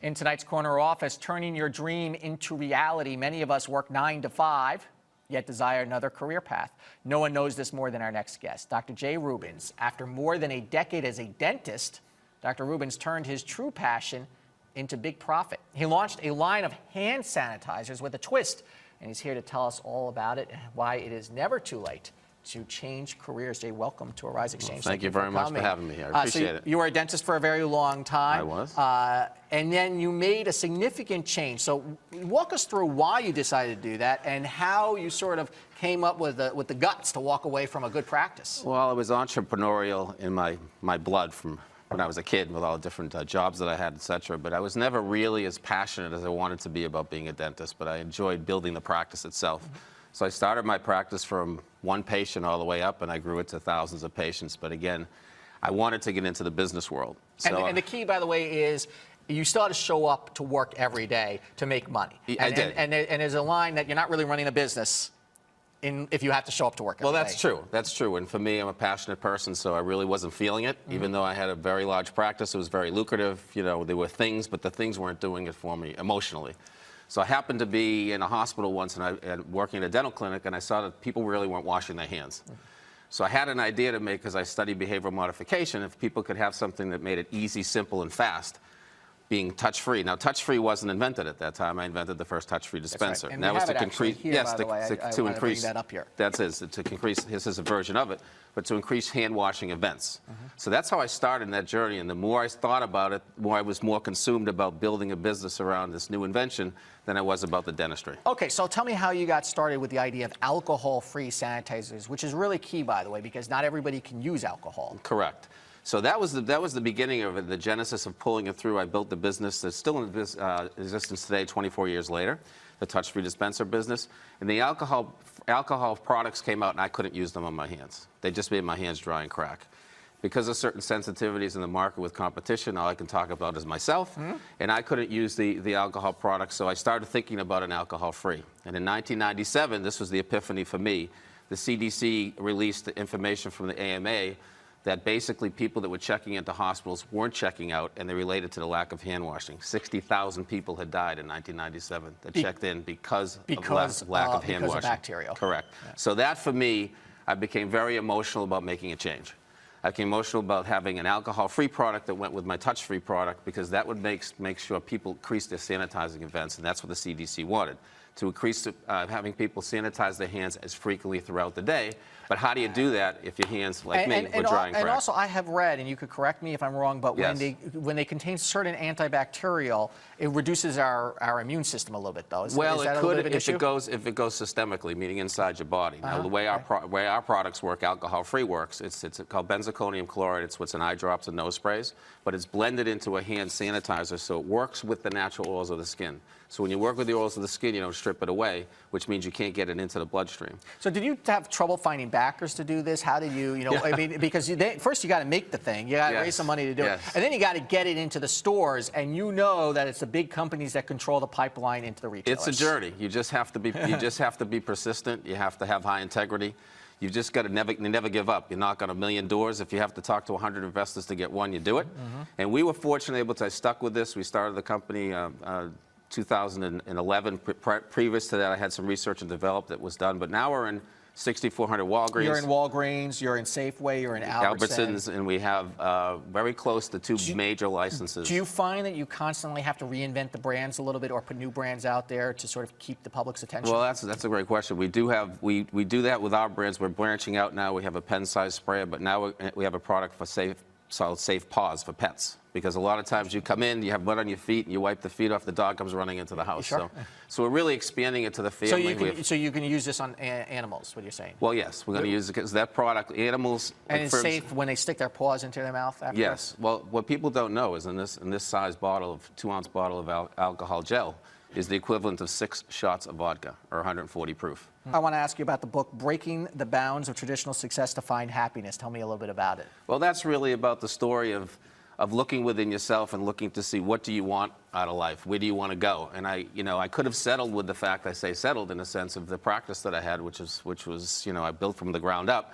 In tonight's Corner Office, turning your dream into reality. Many of us work 9 to 5, yet desire another career path. No one knows this more than our next guest, Dr. Jay Rubens. After more than a decade as a dentist, Dr. Rubens turned his true passion into big profit. He launched a line of hand sanitizers with a twist, and he's here to tell us all about it and why it is never too late to change careers. Jay, welcome to Arise Exchange. Well, thank you very much for having me here. I appreciate it. You were a dentist for a very long time. I was. And then you made a significant change. So walk us through why you decided to do that and how you sort of came up with the guts to walk away from a good practice. Well, I was entrepreneurial in my blood from when I was a kid with all the different jobs that I had, et cetera. But I was never really as passionate as I wanted to be about being a dentist, but I enjoyed building the practice itself. Mm-hmm. So I started my practice from one patient all the way up, and I grew it to thousands of patients. But again, I wanted to get into the business world. So, and the key, by the way, is you still had to show up to work every day to make money. I did. And there's a line that you're not really running a business if you have to show up to work every day. Well, that's true. That's true. And for me, I'm a passionate person, so I really wasn't feeling it. Mm-hmm. Even though I had a very large practice, it was very lucrative. You know, there were things, but the things weren't doing it for me emotionally. So I happened to be in a hospital once and working at a dental clinic, and I saw that people really weren't washing their hands. Mm-hmm. So I had an idea to make, because I studied behavioral modification, if people could have something that made it easy, simple, and fast, being touch-free. Now, touch-free wasn't invented at that time. I invented the first touch-free dispenser. Right. And that was to increase. Yes, to increase. Bring that up here. That's it. To increase. This is a version of it, but to increase hand-washing events. Mm-hmm. So that's how I started in that journey. And the more I thought about it, the more I was more consumed about building a business around this new invention than I was about the dentistry. Okay, so tell me how you got started with the idea of alcohol-free sanitizers, which is really key, by the way, because not everybody can use alcohol. Correct. So that was the beginning of it, the genesis of pulling it through. I built the business that's still in existence today, 24 years later, the touch-free dispenser business. And the alcohol products came out, and I couldn't use them on my hands. They just made my hands dry and crack. Because of certain sensitivities in the market with competition, all I can talk about is myself, and I couldn't use the alcohol products, so I started thinking about an alcohol-free. And in 1997, this was the epiphany for me. The CDC released the information from the AMA that basically people that were checking into hospitals weren't checking out, and they related to the lack of hand washing. 60,000 people had died in 1997 that checked in because of lack of hand washing. Of bacterial. Correct. Yeah. So that, for me, I became very emotional about making a change. I became emotional about having an alcohol-free product that went with my touch-free product, because that would make sure people increase their sanitizing events, and that's what the CDC wanted, to increase having people sanitize their hands as frequently throughout the day. But how do you do that if your hands, like me, were dry and cracked? And also, I have read, and you could correct me if I'm wrong, but yes, when they contain certain antibacterial, it reduces our immune system a little bit, though. Well, it could if it goes systemically, meaning inside your body. Now, the way our products work, alcohol-free works, it's called Benzalkonium Chloride. It's what's in eye drops and nose sprays, but it's blended into a hand sanitizer, so it works with the natural oils of the skin. So when you work with the oils of the skin, you don't strip it away, which means you can't get it into the bloodstream. So did you have trouble finding backers to do this? How did you I mean, because first you got to make the thing, you got to raise some money to do it, and then you got to get it into the stores, and you know that it's the big companies that control the pipeline into the retailers. It's a journey. You just have to be persistent. You have to have high integrity. You just got to never give up. You knock on 1,000,000 doors. If you have to talk to 100 investors to get one, you do it. Mm-hmm. And we were fortunate I stuck with this. We started the company 2011. Previous to that, I had some research and development that was done, but now we're in 6,400 Walgreens. You're in Walgreens, you're in Safeway, you're in Albertsons, and we have very close to two major licenses. Do you find that you constantly have to reinvent the brands a little bit, or put new brands out there to sort of keep the public's attention? Well, that's a great question. We do do that with our brands. We're branching out now. We have a pen-sized sprayer, but now we have a product for safe paws for pets. Because a lot of times you come in, you have mud on your feet, and you wipe the feet off, the dog comes running into the house. Sure. So we're really expanding it to the family. So you can use this on animals, what you're saying? Well, yes. We're going to use it because that product, animals... And it's safe when they stick their paws into their mouth after? Yes. Well, what people don't know is in this size bottle of 2-ounce bottle of alcohol gel is the equivalent of 6 shots of vodka, or 140 proof. I want to ask you about the book, Breaking the Bounds of Traditional Success to Find Happiness. Tell me a little bit about it. Well, that's really about the story of looking within yourself and looking to see what do you want out of life, where do you want to go. And I could have settled with the fact, I say settled in the sense of the practice that I had, which was I built from the ground up.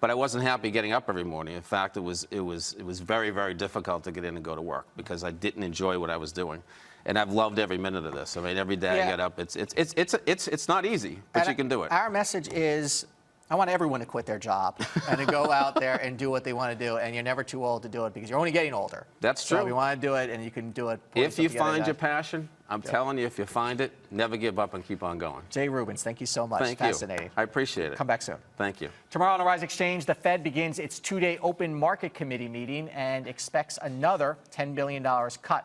But I wasn't happy getting up every morning. In fact, it was very, very difficult to get in and go to work because I didn't enjoy what I was doing. And I've loved every minute of this. I mean, every day I get up, it's not easy, but you can do it. Our message is, I want everyone to quit their job and to go out there and do what they want to do. And you're never too old to do it because you're only getting older. That's true. So if you want to do it, and you can do it. If you find your passion, I'm telling you, if you find it, never give up and keep on going. Jay Rubens, thank you so much. Thank you. Fascinating. I appreciate it. Come back soon. Thank you. Tomorrow on the Rise Exchange, the Fed begins its two-day open market committee meeting and expects another $10 billion cut.